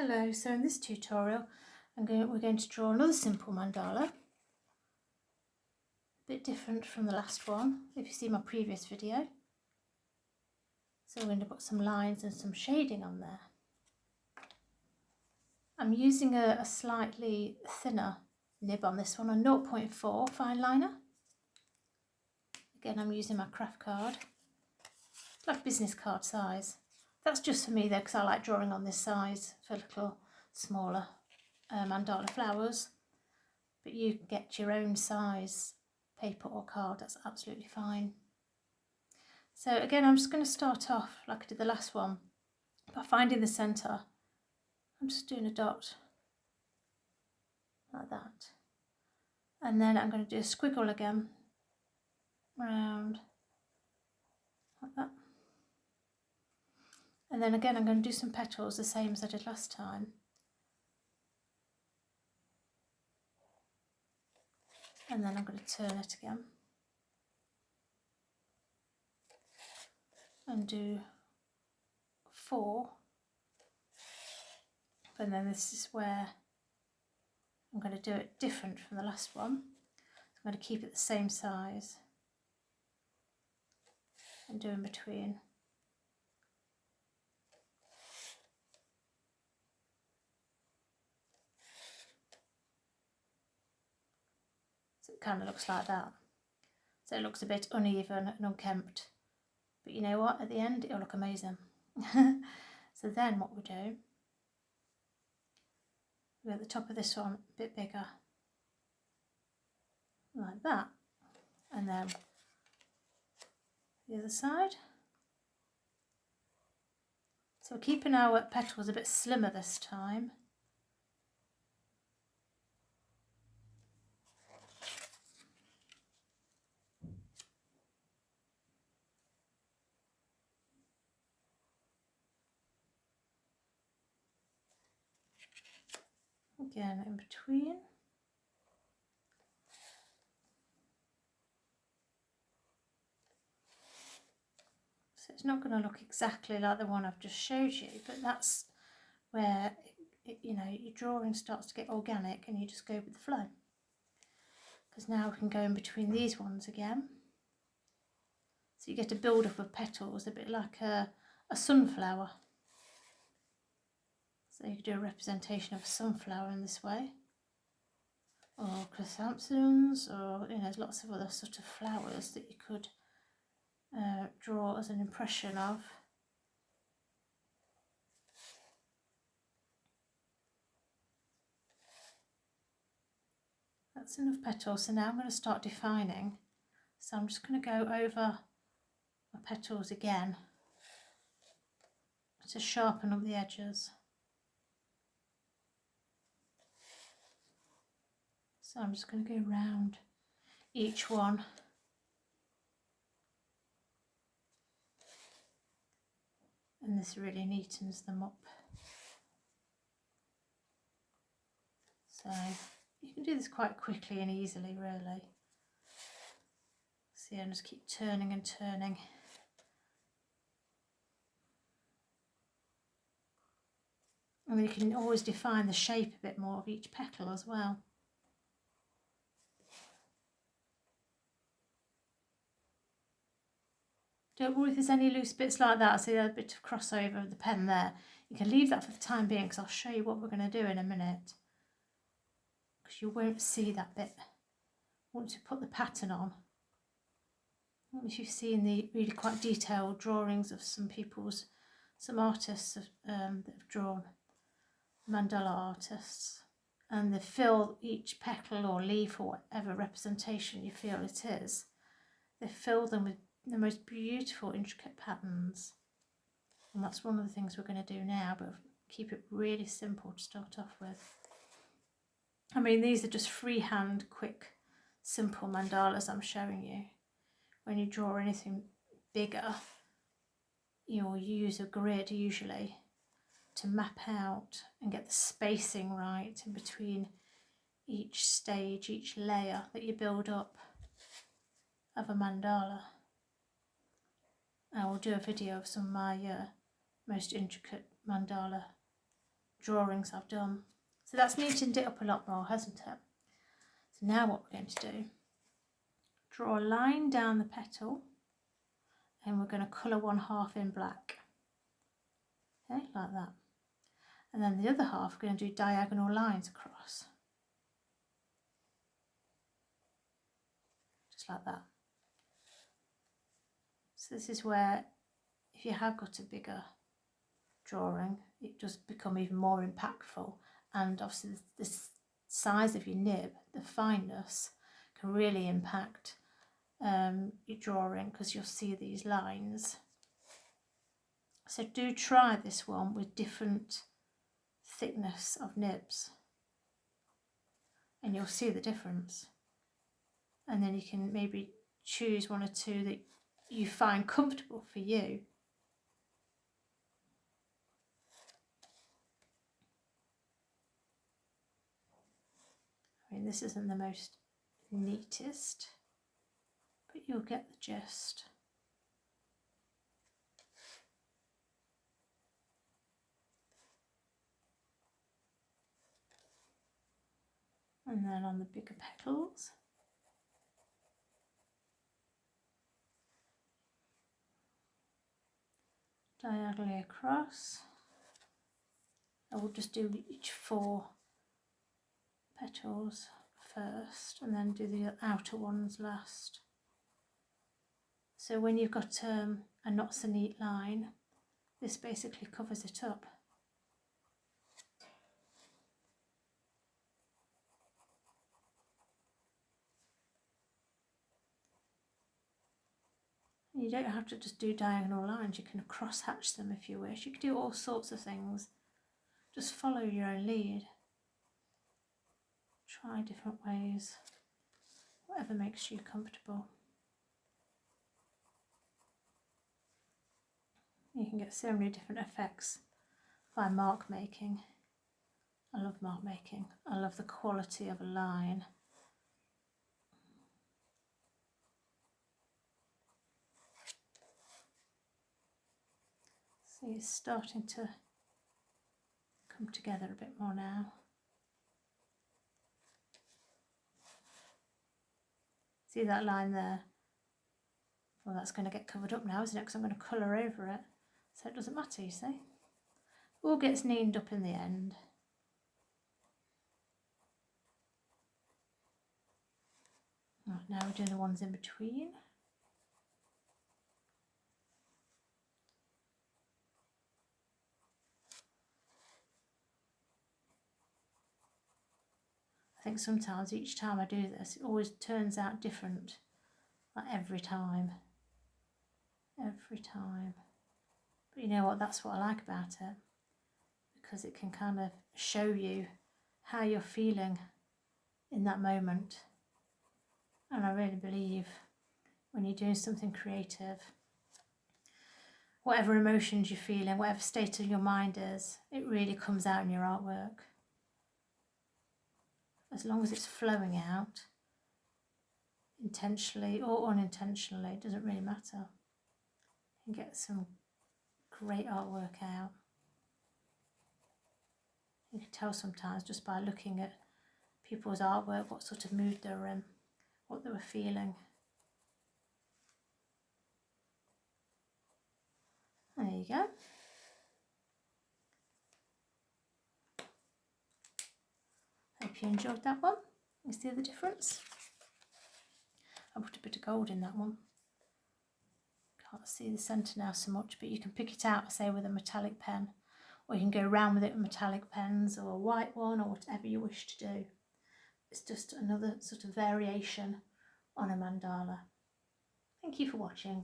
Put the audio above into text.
Hello, so in this tutorial we're going to draw another simple mandala, a bit different from the last one if you see my previous video. So we're going to put some lines and some shading on there. I'm using a slightly thinner nib on this one, a 0.4 fine liner. Again, I'm using my craft card. It's like business card size. That's just for me though, because I like drawing on this size for little smaller mandala flowers. But you can get your own size paper or card, that's absolutely fine. So again, I'm just going to start off like I did the last one by finding the centre. I'm just doing a dot like that, and then I'm going to do a squiggle again round like that, and then again I'm going to do some petals the same as I did last time. And then I'm going to turn it again and do 4, and then this is where I'm going to do it different from the last one. I'm going to keep it the same size and do in between. So it kind of looks like that. So it looks a bit uneven and unkempt, but you know what, at the end it'll look amazing. So then what we do, we're at the top of this one a bit bigger, like that, and then the other side. So we're keeping our petals a bit slimmer this time. Again in between. So it's not going to look exactly like the one I've just showed you, but that's where you know, your drawing starts to get organic and you just go with the flow. Because now we can go in between these ones again. So you get a build-up of petals, a bit like a sunflower. So you could do a representation of a sunflower in this way, or chrysanthemums, or you know, there's lots of other sort of flowers that you could draw as an impression of. That's enough petals, so now I'm going to start defining. So I'm just going to go over my petals again to sharpen up the edges. So I'm just going to go round each one. And this really neatens them up. So you can do this quite quickly and easily, really. See, and just keep turning and turning. And then you can always define the shape a bit more of each petal as well. Don't worry if there's any loose bits like that. I see a bit of crossover of the pen there. You can leave that for the time being, because I'll show you what we're going to do in a minute. Because you won't see that bit once you put the pattern on. If you've seen the really quite detailed drawings of some artists that have drawn, mandala artists, and they fill each petal or leaf or whatever representation you feel it is, they fill them with the most beautiful intricate patterns. And that's one of the things we're going to do now, but keep it really simple to start off with. I mean, these are just freehand, quick, simple mandalas I'm showing you. When you draw anything bigger, you'll use a grid usually to map out and get the spacing right in between each stage, each layer that you build up of a mandala. I will do a video of some of my most intricate mandala drawings I've done. So that's neatened it up a lot more, hasn't it? So now what we're going to do, draw a line down the petal, and we're going to colour one half in black. Okay, like that. And then the other half we're going to do diagonal lines across. Just like that. So this is where, if you have got a bigger drawing, it does become even more impactful, and obviously the size of your nib, the fineness, can really impact your drawing, because you'll see these lines. So do try this one with different thickness of nibs and you'll see the difference, and then you can maybe choose one or two that you find comfortable for you. I mean, this isn't the most neatest, but you'll get the gist. And then on the bigger petals, diagonally across. I will just do each 4 petals first and then do the outer ones last. So when you've got a not so neat line, this basically covers it up. You don't have to just do diagonal lines, you can cross hatch them if you wish. You can do all sorts of things. Just follow your own lead. Try different ways, whatever makes you comfortable. You can get so many different effects by mark making. I love mark making. I love the quality of a line. See, it's starting to come together a bit more now. See that line there? Well, that's going to get covered up now, isn't it? Because I'm going to colour over it. So it doesn't matter, you see. All gets neatened up in the end. Right, now we're doing the ones in between. I think sometimes each time I do this, it always turns out different. Like every time. Every time. But you know what, that's what I like about it. Because it can kind of show you how you're feeling in that moment. And I really believe when you're doing something creative, whatever emotions you're feeling, whatever state of your mind is, it really comes out in your artwork. As long as it's flowing out, intentionally or unintentionally, it doesn't really matter. You can get some great artwork out. You can tell sometimes just by looking at people's artwork what sort of mood they were in, what they were feeling. There you go. Hope you enjoyed that one. You see the difference? I put a bit of gold in that one. Can't see the centre now so much, but you can pick it out, say, with a metallic pen, or you can go around with it with metallic pens or a white one, or whatever you wish to do. It's just another sort of variation on a mandala. Thank you for watching.